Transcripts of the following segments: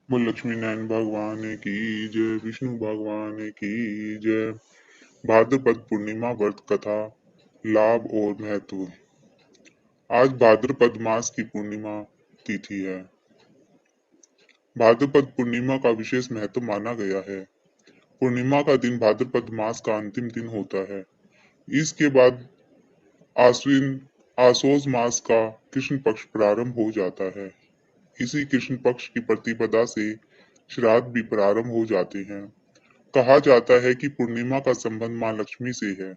बोल लक्ष्मी नारायण भगवान की जय। विष्णु भगवान की जय। भाद्रपद पूर्णिमा व्रत कथा, लाभ और महत्व। आज भाद्रपद मास की पूर्णिमा तिथि है। भाद्रपद पूर्णिमा का विशेष महत्व माना गया है। पूर्णिमा का दिन भाद्रपद मास का अंतिम दिन होता है। इसके बाद आश्विन आसोज मास का कृष्ण पक्ष प्रारंभ हो जाता है। इसी कृष्ण पक्ष की प्रतिपदा से श्राद्ध भी प्रारंभ हो जाते हैं। कहा जाता है कि पूर्णिमा का संबंध मां लक्ष्मी से है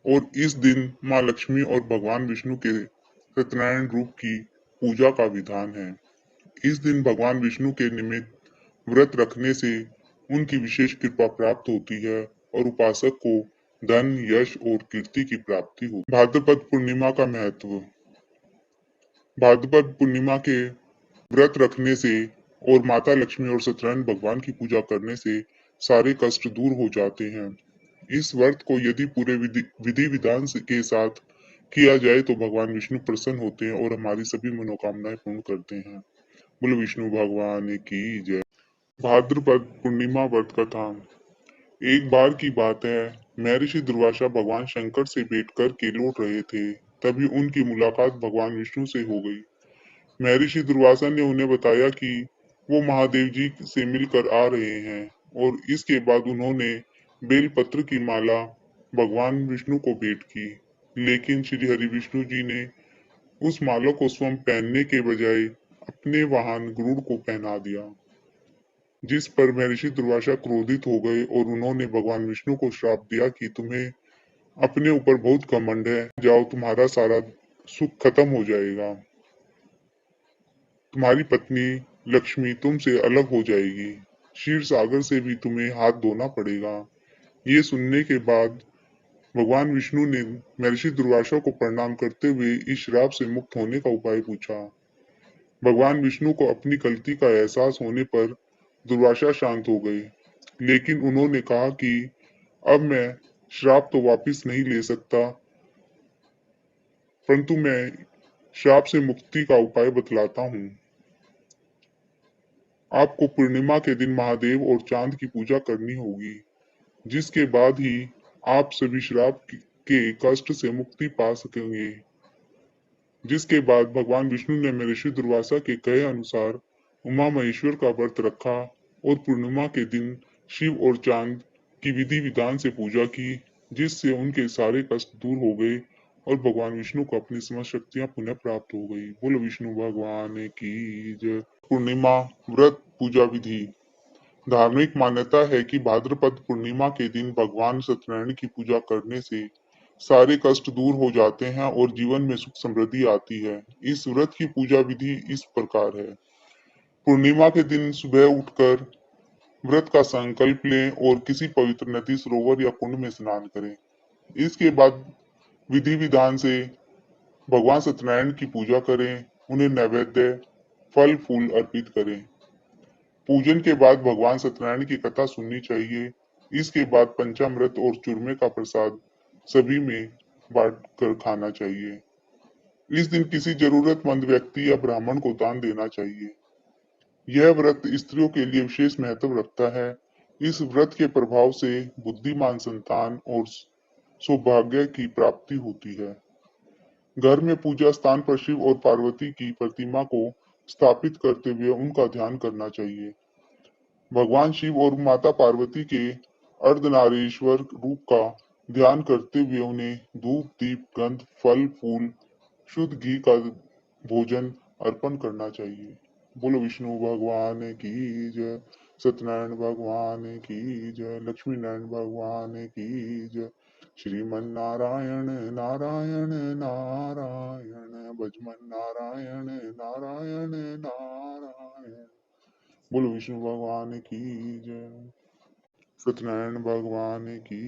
और इस दिन मां लक्ष्मी और भगवान विष्णु के सत्यनारायण रूप की पूजा का विधान है। इस दिन भगवान विष्णु के निमित्त व्रत रखने से उनकी विशेष कृपा प्राप्त होती है और उपासक को धन, यश और कीर्ति की प्राप्ति होती है। भाद्रपद पूर्णिमा का महत्व। भाद्रपद पूर्णिमा के व्रत रखने से और माता लक्ष्मी और सत्यनारायण भगवान की पूजा करने से सारे कष्ट दूर हो जाते हैं। इस व्रत को यदि पूरे विधि विधान के साथ किया जाए तो भगवान विष्णु प्रसन्न होते हैं और हमारी सभी मनोकामनाएं पूर्ण करते हैं। बोलो विष्णु भगवान की जय। भाद्रपद पूर्णिमा व्रत कथा। एक बार की बात है, महर्षि दुर्वासा भगवान शंकर से भेंट करके लौट रहे थे। तभी उनकी मुलाकात भगवान विष्णु से हो गई। महर्षि दुर्वासा ने उन्हें बताया कि वो महादेव जी से मिलकर आ रहे हैं और इसके बाद उन्होंने बेलपत्र की माला भगवान विष्णु को भेंट की। लेकिन श्री हरि विष्णु जी ने उस माला को स्वयं पहनने के बजाय अपने वाहन गरुड़ को पहना दिया, जिस पर महर्षि दुर्वासा क्रोधित हो गए और उन्होंने भगवान विष्णु को श्राप दिया कि तुम्हें अपने ऊपर बहुत घमंड है, जाओ तुम्हारा सारा सुख खत्म हो जाएगा, तुम्हारी पत्नी लक्ष्मी तुमसे अलग हो जाएगी, क्षीर सागर से भी तुम्हें हाथ धोना पड़ेगा। ये सुनने के बाद भगवान विष्णु ने महर्षि दुर्वासा को प्रणाम करते हुए इस श्राप से मुक्त होने का उपाय पूछा। भगवान विष्णु को अपनी गलती का एहसास होने पर दुर्वासा शांत हो गए, लेकिन उन्होंने कहा कि अब मैं श्राप तो वापिस नहीं ले सकता, परंतु मैं श्राप से मुक्ति का उपाय बतलाता हूँ। आपको पूर्णिमा के दिन महादेव और चांद की पूजा करनी होगी, जिसके बाद ही आप सभी श्राप के कष्ट से मुक्ति पा सकेंगे। जिसके बाद भगवान विष्णु ने महर्षि दुर्वासा के कहे अनुसार उमा महेश्वर का व्रत रखा और पूर्णिमा के दिन शिव और चांद की विधि विधान से पूजा की, जिससे उनके सारे कष्ट दूर हो गए और भगवान विष्णु को अपनी समस्त शक्तियां पुनः प्राप्त हो गई। बोलो विष्णु भगवान की जय। पूर्णिमा व्रत पूजा विधि। धार्मिक मान्यता है कि भाद्रपद पूर्णिमा के दिन भगवान सत्यनारायण की पूजा करने से सारे कष्ट दूर हो जाते हैं और जीवन में सुख समृद्धि आती है। इस व्रत की पूजा विधि इस प्रकार है। पूर्णिमा के दिन सुबह उठकर व्रत का संकल्प लें और किसी पवित्र नदी, सरोवर या कुंड में स्नान करें। इसके बाद विधि विधान से भगवान सत्यनारायण की पूजा करें, उन्हें नैवेद्य, फल फूल अर्पित करें। पूजन के बाद भगवान सत्यनारायण की कथा सुननी चाहिए। इसके बाद पंचामृत और चूरमे का प्रसाद सभी में बांट कर खाना चाहिए। इस दिन किसी जरूरतमंद व्यक्ति या ब्राह्मण को दान देना चाहिए। यह व्रत स्त्रियों के लिए विशेष महत्व रखता है। इस व्रत के प्रभाव से बुद्धिमान संतान और सौभाग्य की प्राप्ति होती है। घर में पूजा स्थान पर शिव और पार्वती की प्रतिमा को स्थापित करते हुए उनका ध्यान करना चाहिए। भगवान शिव और माता पार्वती के अर्धनारीश्वर रूप का ध्यान करते हुए उन्हें धूप, दीप, गंध, फल फूल, शुद्ध घी का भोजन अर्पण करना चाहिए। बोलो विष्णु भगवान की जय। सत्यनारायण भगवान की जय। लक्ष्मी नारायण भगवान की जय। श्रीमन नारायण नारायण नारायण, भजमन नारायण नारायण नारायण। बोलो विष्णु भगवान की जय। सत्यनारायण भगवान की